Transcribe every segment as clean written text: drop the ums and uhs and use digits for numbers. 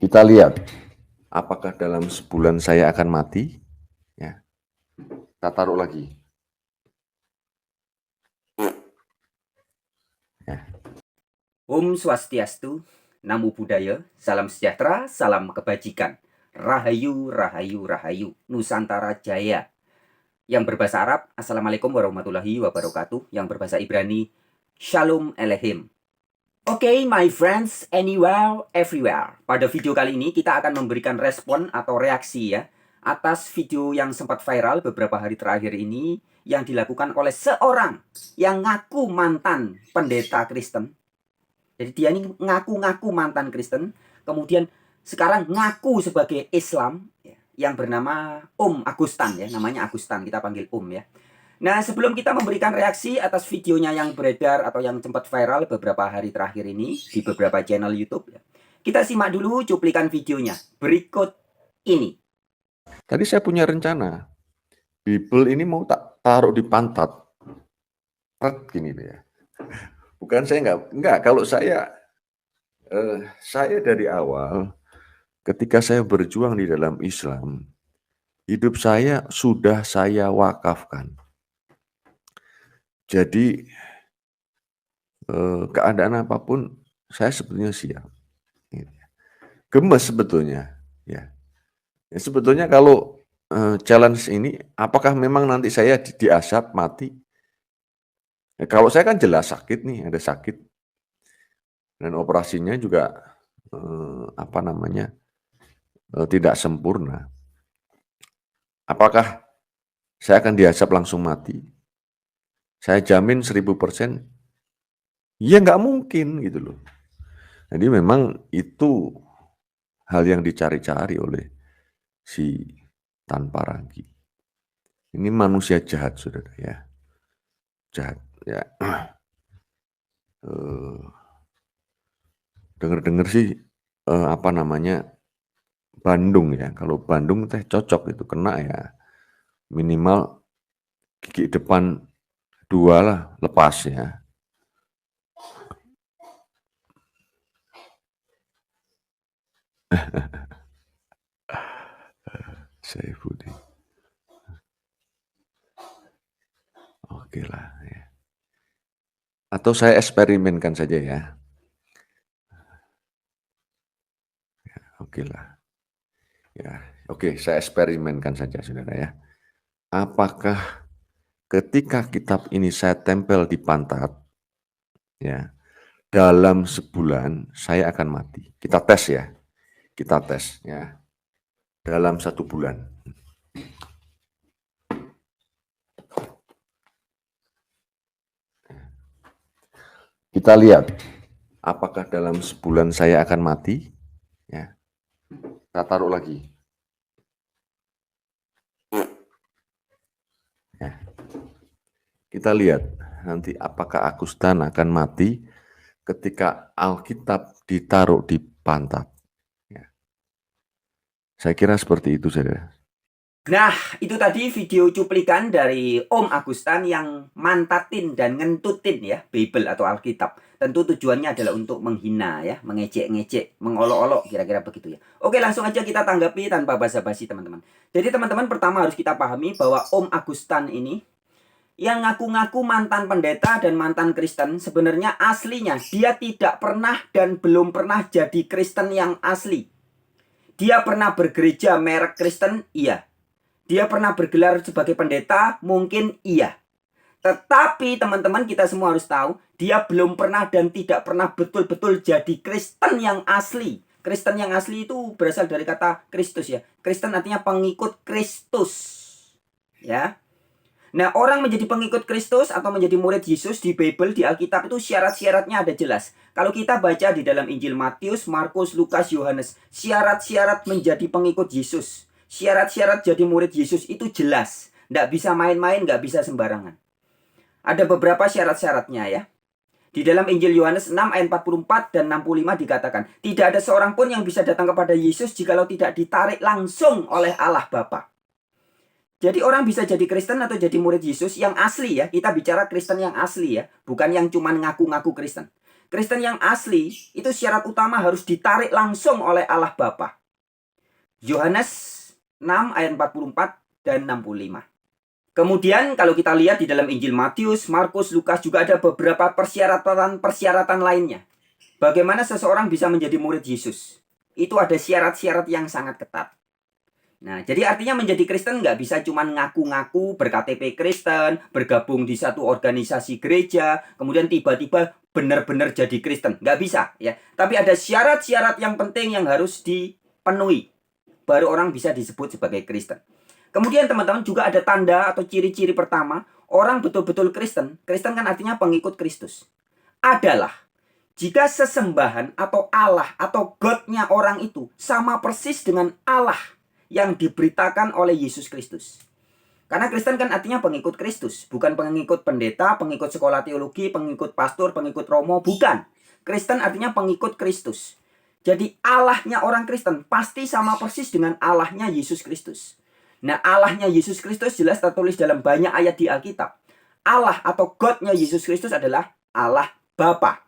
Kita lihat, apakah dalam sebulan saya akan mati? Ya, kita taruh lagi. Ya. Om Swastiastu, Namo Buddhaya, salam sejahtera, salam kebajikan. Rahayu, Rahayu, Rahayu, Nusantara Jaya. Yang berbahasa Arab, Assalamualaikum warahmatullahi wabarakatuh. Yang berbahasa Ibrani, Shalom Aleichem. Oke, my friends, anywhere, everywhere. Pada video kali ini kita akan memberikan respon atau reaksi ya atas video yang sempat viral beberapa hari terakhir ini yang dilakukan oleh seorang yang ngaku mantan pendeta Kristen. Jadi dia ini ngaku-ngaku mantan Kristen, kemudian sekarang ngaku sebagai Islam ya, yang bernama Om Agustan ya, namanya Agustan, kita panggil Om ya. Nah, sebelum kita memberikan reaksi atas videonya yang beredar atau yang sempat viral beberapa hari terakhir ini di beberapa channel YouTube ya, kita simak dulu cuplikan videonya berikut ini. Tadi saya punya rencana, Bible ini mau tak taruh di pantat, gini deh ya. Bukan saya enggak. Kalau saya dari awal, ketika saya berjuang di dalam Islam, hidup saya sudah saya wakafkan. Jadi keadaan apapun saya sebetulnya siap. Gemes sebetulnya, ya. Sebetulnya kalau challenge ini, apakah memang nanti saya diasap mati? Ya, kalau saya kan jelas sakit nih, ada sakit, dan operasinya juga tidak sempurna. Apakah saya akan diasap langsung mati? Saya jamin 1000%, ya nggak mungkin gitu loh. Jadi memang itu hal yang dicari-cari oleh si Tan Parangki. Ini manusia jahat, saudara ya. Jahat ya. Dengar-dengar sih Bandung ya. Kalau Bandung teh cocok itu kena ya. Minimal gigi depan 2 lah lepas ya. Saifuddin. Oke lah ya. Atau saya eksperimenkan saja ya. Oke lah. Ya, oke, saya eksperimenkan saja saudara ya. Apakah ketika kitab ini saya tempel di pantat, ya, dalam sebulan saya akan mati. Kita tes ya. Kita tes ya. Dalam 1 bulan. Kita lihat apakah dalam sebulan saya akan mati. Ya. Kita taruh lagi. Ya. Kita lihat nanti apakah Agustan akan mati ketika Alkitab ditaruh di pantat. Ya. Saya kira seperti itu saudara. Nah, itu tadi video cuplikan dari Om Agustan yang mantatin dan ngentutin ya Bible atau Alkitab. Tentu tujuannya adalah untuk menghina ya, mengejek-ngejek, mengolok-olok kira-kira begitu ya. Oke, langsung aja kita tanggapi tanpa basa-basi teman-teman. Jadi teman-teman pertama harus kita pahami bahwa Om Agustan ini yang ngaku-ngaku mantan pendeta dan mantan Kristen, sebenarnya aslinya dia tidak pernah dan belum pernah jadi Kristen yang asli. Dia pernah bergereja merek Kristen, iya. Dia pernah bergelar sebagai pendeta? Mungkin iya. Tetapi teman-teman kita semua harus tahu, dia belum pernah dan tidak pernah betul-betul jadi Kristen yang asli. Kristen yang asli itu berasal dari kata Kristus ya. Kristen artinya pengikut Kristus. Ya. Nah, orang menjadi pengikut Kristus atau menjadi murid Yesus di Bible, di Alkitab itu syarat-syaratnya ada jelas. Kalau kita baca di dalam Injil Matius, Markus, Lukas, Yohanes, syarat-syarat menjadi pengikut Yesus, syarat-syarat jadi murid Yesus itu jelas. Nggak bisa main-main, nggak bisa sembarangan. Ada beberapa syarat-syaratnya ya. Di dalam Injil Yohanes 6 ayat 44 dan 65 dikatakan, tidak ada seorang pun yang bisa datang kepada Yesus jikalau tidak ditarik langsung oleh Allah Bapa. Jadi orang bisa jadi Kristen atau jadi murid Yesus yang asli ya. Kita bicara Kristen yang asli ya. Bukan yang cuma ngaku-ngaku Kristen. Kristen yang asli itu syarat utama harus ditarik langsung oleh Allah Bapa. Yohanes 6 ayat 44 dan 65. Kemudian kalau kita lihat di dalam Injil Matius, Markus, Lukas juga ada beberapa persyaratan lainnya. Bagaimana seseorang bisa menjadi murid Yesus? Itu ada syarat-syarat yang sangat ketat. Nah, jadi artinya menjadi Kristen nggak bisa cuma ngaku-ngaku berKTP Kristen, bergabung di satu organisasi gereja, kemudian tiba-tiba benar-benar jadi Kristen. Nggak bisa, ya. Tapi ada syarat-syarat yang penting yang harus dipenuhi. Baru orang bisa disebut sebagai Kristen. Kemudian teman-teman juga ada tanda atau ciri-ciri pertama, orang betul-betul Kristen. Kristen kan artinya pengikut Kristus. Adalah jika sesembahan atau Allah atau God-nya orang itu sama persis dengan Allah yang diberitakan oleh Yesus Kristus. Karena Kristen kan artinya pengikut Kristus, bukan pengikut pendeta, pengikut sekolah teologi, pengikut pastor, pengikut romo, bukan. Kristen artinya pengikut Kristus. Jadi Allahnya orang Kristen pasti sama persis dengan Allahnya Yesus Kristus. Nah, Allahnya Yesus Kristus jelas tertulis dalam banyak ayat di Alkitab. Allah atau God-nya Yesus Kristus adalah Allah Bapa.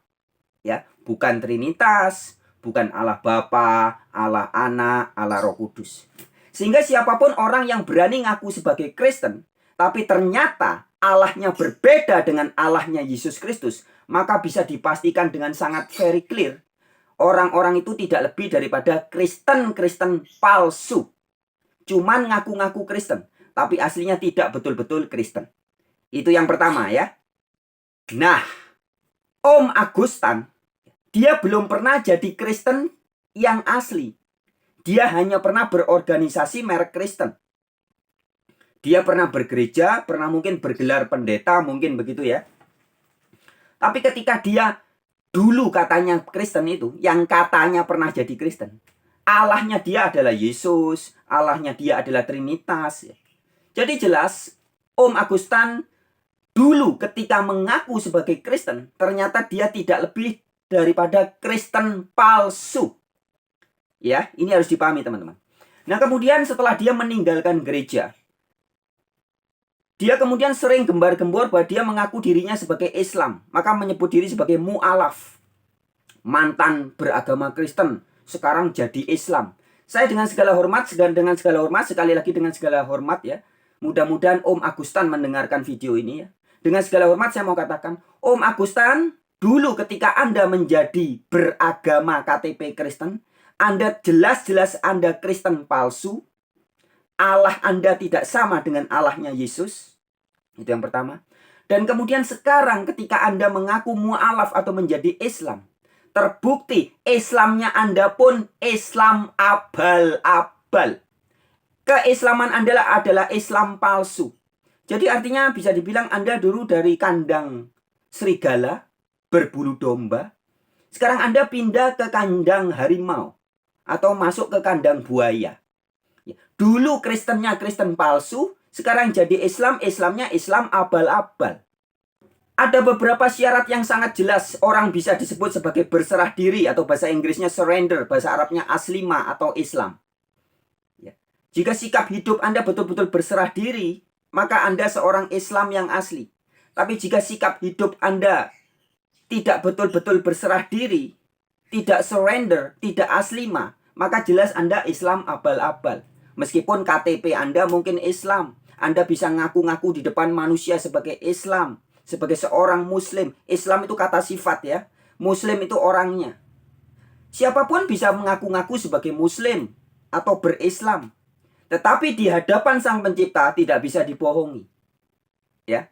Ya, bukan Trinitas, bukan Allah Bapa, Allah Anak, Allah Roh Kudus. Sehingga siapapun orang yang berani ngaku sebagai Kristen, tapi ternyata Allahnya berbeda dengan Allahnya Yesus Kristus, maka bisa dipastikan dengan sangat very clear, orang-orang itu tidak lebih daripada Kristen-Kristen palsu. Cuman ngaku-ngaku Kristen, tapi aslinya tidak betul-betul Kristen. Itu yang pertama ya. Nah, Om Agustan, dia belum pernah jadi Kristen yang asli. Dia hanya pernah berorganisasi merek Kristen. Dia pernah bergereja, pernah mungkin bergelar pendeta, mungkin begitu ya. Tapi ketika dia dulu katanya Kristen itu, yang katanya pernah jadi Kristen, Allahnya dia adalah Yesus, Allahnya dia adalah Trinitas. Jadi jelas, Om Agustan dulu ketika mengaku sebagai Kristen, ternyata dia tidak lebih daripada Kristen palsu. Ya, ini harus dipahami teman-teman. Nah, kemudian setelah dia meninggalkan gereja, dia kemudian sering gembar-gembor bahwa dia mengaku dirinya sebagai Islam. Maka menyebut diri sebagai mu'alaf. Mantan beragama Kristen, sekarang jadi Islam. Saya dengan segala hormat, sekali lagi dengan segala hormat ya. Mudah-mudahan Om Agustan mendengarkan video ini ya. Dengan segala hormat saya mau katakan, Om Agustan, dulu ketika Anda menjadi beragama KTP Kristen, Anda jelas-jelas Anda Kristen palsu. Allah Anda tidak sama dengan Allahnya Yesus. Itu yang pertama. Dan kemudian sekarang ketika Anda mengaku mu'alaf atau menjadi Islam, terbukti Islamnya Anda pun Islam abal-abal. Keislaman Anda adalah Islam palsu. Jadi artinya bisa dibilang Anda dulu dari kandang serigala, berbulu domba. Sekarang Anda pindah ke kandang harimau. Atau masuk ke kandang buaya. Dulu Kristennya Kristen palsu, sekarang jadi Islam, Islamnya Islam abal-abal. Ada beberapa syarat yang sangat jelas orang bisa disebut sebagai berserah diri atau bahasa Inggrisnya surrender, bahasa Arabnya aslima atau Islam. Jika sikap hidup Anda betul-betul berserah diri, maka Anda seorang Islam yang asli. Tapi jika sikap hidup Anda tidak betul-betul berserah diri, tidak surrender, tidak aslima, maka jelas Anda Islam abal-abal. Meskipun KTP Anda mungkin Islam, Anda bisa ngaku-ngaku di depan manusia sebagai Islam, sebagai seorang Muslim. Islam itu kata sifat ya, Muslim itu orangnya. Siapapun bisa mengaku-ngaku sebagai Muslim atau berislam, tetapi di hadapan Sang Pencipta tidak bisa dibohongi. Ya.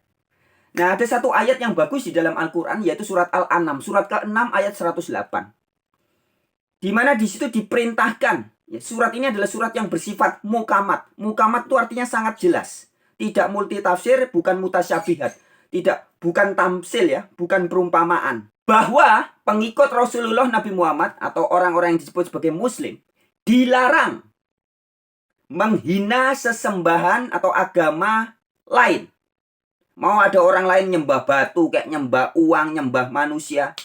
Nah, ada satu ayat yang bagus di dalam Al-Quran, yaitu surat Al-An'am, surat ke-6 ayat 108. Di mana di situ diperintahkan, ya, surat ini adalah surat yang bersifat mukamat. Mukamat itu artinya sangat jelas. Tidak multitafsir, bukan mutasyabihat. Bukan tamsil ya, bukan perumpamaan. Bahwa pengikut Rasulullah Nabi Muhammad atau orang-orang yang disebut sebagai Muslim dilarang menghina sesembahan atau agama lain. Mau ada orang lain nyembah batu, kayak nyembah uang, nyembah manusia.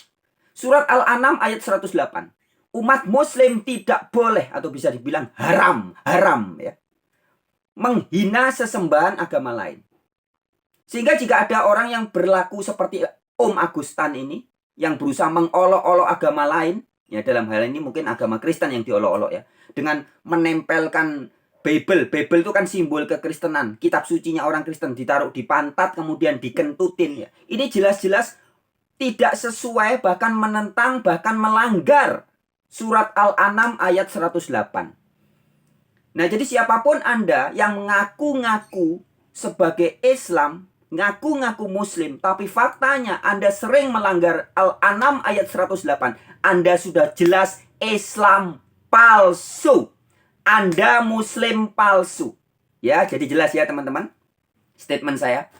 Surat Al-An'am ayat 108. Umat Muslim tidak boleh atau bisa dibilang haram ya, menghina sesembahan agama lain. Sehingga jika ada orang yang berlaku seperti Om Agustan ini, yang berusaha mengolok-olok agama lain, ya dalam hal ini mungkin agama Kristen yang diolok-olok ya, dengan menempelkan Bible itu kan simbol kekristenan, kitab sucinya orang Kristen ditaruh di pantat kemudian dikentutin ya. Ini jelas-jelas tidak sesuai, bahkan menentang, bahkan melanggar surat Al-An'am ayat 108. Nah, jadi siapapun Anda yang ngaku-ngaku sebagai Islam, ngaku-ngaku Muslim, tapi faktanya Anda sering melanggar Al-An'am ayat 108, Anda sudah jelas Islam palsu. Anda Muslim palsu. Ya, jadi jelas ya teman-teman statement saya.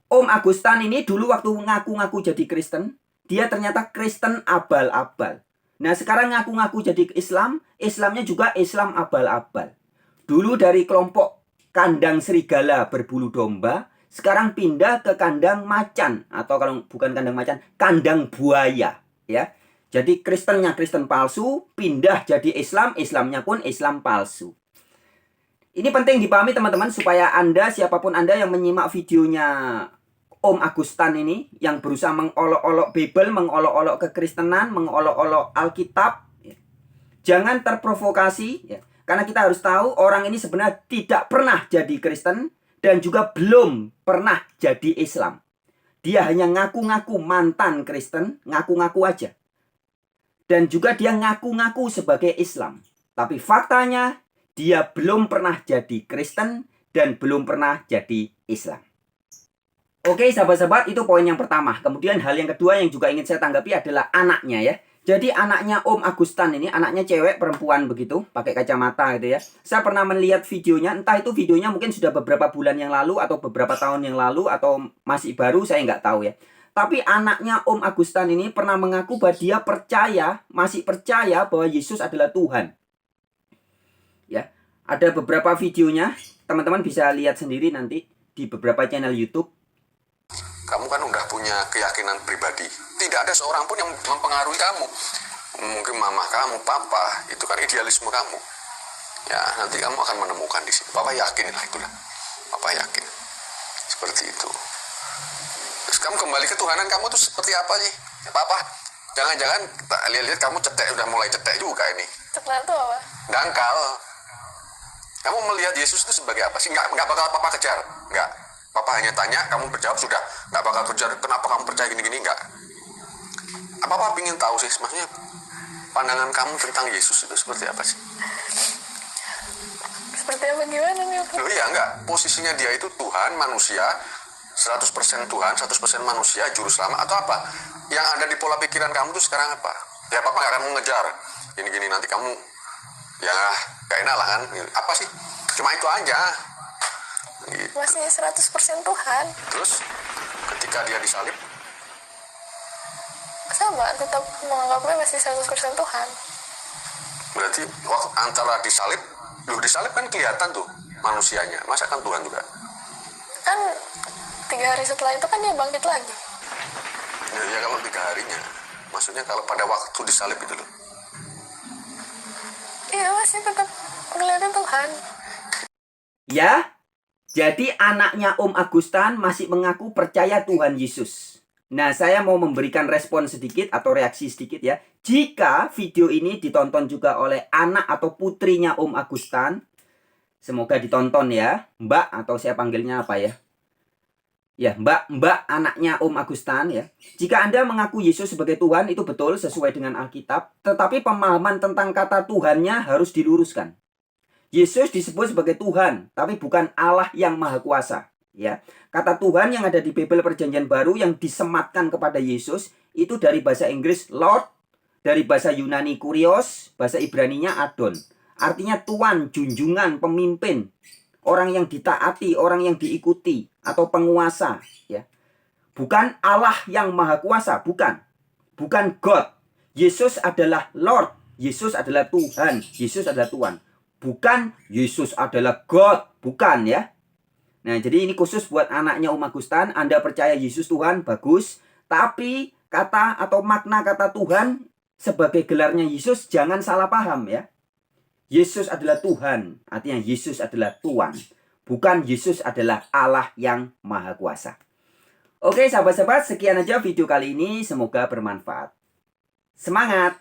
Om Agustan ini dulu waktu ngaku-ngaku jadi Kristen, dia ternyata Kristen abal-abal. Nah, sekarang ngaku-ngaku jadi Islam, Islamnya juga Islam abal-abal. Dulu dari kelompok kandang serigala berbulu domba, sekarang pindah ke kandang macan, atau kalau bukan kandang macan, kandang buaya, ya. Jadi Kristennya Kristen palsu, pindah jadi Islam, Islamnya pun Islam palsu. Ini penting dipahami teman-teman, supaya Anda, siapapun Anda yang menyimak videonya Om Agustan ini, yang berusaha mengolok-olok Bible, mengolok-olok kekristenan, mengolok-olok Alkitab, ya, jangan terprovokasi, ya. Karena kita harus tahu orang ini sebenarnya tidak pernah jadi Kristen dan juga belum pernah jadi Islam. Dia hanya ngaku-ngaku mantan Kristen, ngaku-ngaku aja. Dan juga dia ngaku-ngaku sebagai Islam. Tapi faktanya dia belum pernah jadi Kristen dan belum pernah jadi Islam. Oke sahabat-sahabat, itu poin yang pertama. Kemudian hal yang kedua yang juga ingin saya tanggapi adalah anaknya ya. Jadi anaknya Om Agustan ini, anaknya cewek, perempuan begitu, pakai kacamata gitu ya. Saya pernah melihat videonya, entah itu videonya mungkin sudah beberapa bulan yang lalu atau beberapa tahun yang lalu atau masih baru, saya nggak tahu ya. Tapi anaknya Om Agustan ini pernah mengaku bahwa dia percaya, masih percaya bahwa Yesus adalah Tuhan. Ya, ada beberapa videonya, teman-teman bisa lihat sendiri nanti di beberapa channel YouTube. Kamu kan udah punya keyakinan pribadi. Tidak ada seorang pun yang mempengaruhi kamu. Mungkin mama kamu, papa, itu kan idealisme kamu. Ya, nanti kamu akan menemukan di sini. Papa yakin lah itulah. Papa yakin. Seperti itu. Terus kamu kembali ke Tuhanan kamu tuh seperti apa sih? Ya, papa, jangan-jangan lihat-lihat kamu cetek, udah mulai cetek juga ini. Cetek itu apa? Dangkal. Kamu melihat Yesus itu sebagai apa sih? Nggak bakal papa kejar. Nggak. Papa hanya tanya, kamu berjawab sudah. Nggak bakal kejar, kenapa kamu percaya gini-gini, nggak. Papa ingin tahu sih, maksudnya pandangan kamu tentang Yesus itu seperti apa sih? Seperti apa gimana nih? Loh iya, nggak. Posisinya dia itu Tuhan, manusia, 100% Tuhan, 100% manusia, juru selamat, atau apa? Yang ada di pola pikiran kamu tuh sekarang apa? Ya papa nggak akan mengejar. Gini-gini, nanti kamu, ya gak enak lah kan. Apa sih? Cuma itu aja. Gitu. Masih 100% Tuhan. Terus ketika dia disalib, sama, tetap menganggapnya masih 100% Tuhan. berarti waktu antara disalib kan kelihatan tuh manusianya, masa kan Tuhan juga? Kan 3 hari setelah itu kan dia bangkit lagi. Ya kalau 3 harinya, maksudnya kalau pada waktu disalib itu loh. Iya, masih tetap kelihatan Tuhan. Ya, jadi anaknya Om Agustan masih mengaku percaya Tuhan Yesus. Nah, saya mau memberikan respon sedikit atau reaksi sedikit ya. Jika video ini ditonton juga oleh anak atau putrinya Om Agustan, semoga ditonton ya, Mbak, atau saya panggilnya apa ya? Ya, Mbak anaknya Om Agustan ya. Jika Anda mengaku Yesus sebagai Tuhan, itu betul sesuai dengan Alkitab, tetapi pemahaman tentang kata Tuhannya harus diluruskan. Yesus disebut sebagai Tuhan, tapi bukan Allah yang Maha Kuasa. Ya, kata Tuhan yang ada di Bible Perjanjian Baru yang disematkan kepada Yesus itu dari bahasa Inggris Lord, dari bahasa Yunani Kurios, bahasa Ibraninya Adon. Artinya Tuan, junjungan, pemimpin, orang yang ditaati, orang yang diikuti, atau penguasa. Ya, bukan Allah yang Maha Kuasa, bukan God. Yesus adalah Lord, Yesus adalah Tuhan, Yesus adalah Tuhan. Bukan Yesus adalah God, bukan ya. Nah, jadi ini khusus buat anaknya Om Agustan. Anda percaya Yesus Tuhan, bagus. Tapi kata atau makna kata Tuhan sebagai gelarnya Yesus jangan salah paham ya. Yesus adalah Tuhan, artinya Yesus adalah Tuhan. Bukan Yesus adalah Allah yang Maha Kuasa. Oke sahabat-sahabat, sekian aja video kali ini, semoga bermanfaat. Semangat!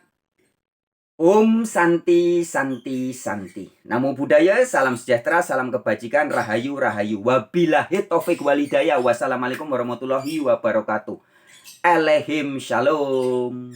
Om Santi Santi Santi. Namo Buddhaya, salam sejahtera, salam kebajikan, rahayu rahayu. Wabillahi taufik walhidayah. Wassalamualaikum warahmatullahi wabarakatuh. Alehim shalom.